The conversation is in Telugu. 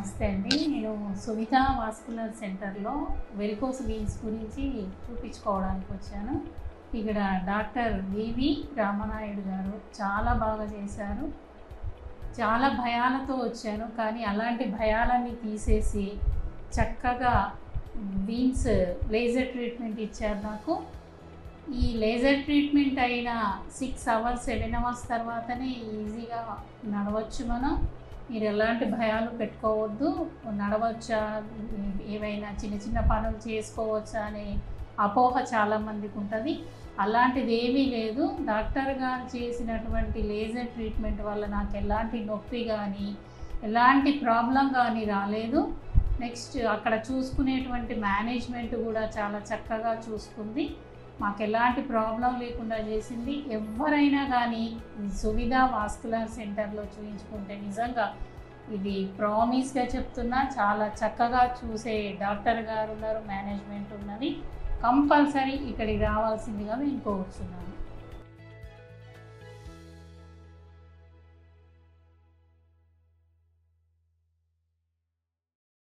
నమస్తే అండి. నేను సువిధ వాస్కులర్ సెంటర్లో వెరికోస్ వీన్స్ గురించి చూపించుకోవడానికి వచ్చాను. ఇక్కడ డాక్టర్ వివి రామనాయుడు గారు చాలా బాగా చేశారు. చాలా భయాలతో వచ్చాను, కానీ అలాంటి భయాలన్నీ తీసేసి చక్కగా వీన్స్ లేజర్ ట్రీట్మెంట్ ఇచ్చారు నాకు. ఈ లేజర్ ట్రీట్మెంట్ అయిన 6 అవర్స్ 7 అవర్స్ తర్వాతనే ఈజీగా నడవచ్చు. మీరు ఎలాంటి భయాలు పెట్టుకోవద్దు. నడవచ్చా, ఏవైనా చిన్న చిన్న పనులు చేసుకోవచ్చా అనే అపోహ చాలామందికి ఉంటుంది. అలాంటిది ఏమీ లేదు. డాక్టర్ గారు చేసినటువంటి లేజర్ ట్రీట్మెంట్ వల్ల నాకు ఎలాంటి నొప్పి కానీ ఎలాంటి ప్రాబ్లం కానీ రాలేదు. నెక్స్ట్ అక్కడ చూసుకునేటువంటి మేనేజ్మెంట్ కూడా చాలా చక్కగా చూసుకుంది. మాకు ఎలాంటి ప్రాబ్లం లేకుండా చేసింది. ఎవరైనా కానీ సువిధ వాస్కులర్ సెంటర్లో చూయించుకుంటే నిజంగా ఇది ప్రామిస్గా చెప్తున్నా, చాలా చక్కగా చూసే డాక్టర్ గారు ఉన్నారు, మేనేజ్మెంట్ ఉన్నది. కంపల్సరీ ఇక్కడికి రావాల్సిందిగా మేము కోరుతున్నాను.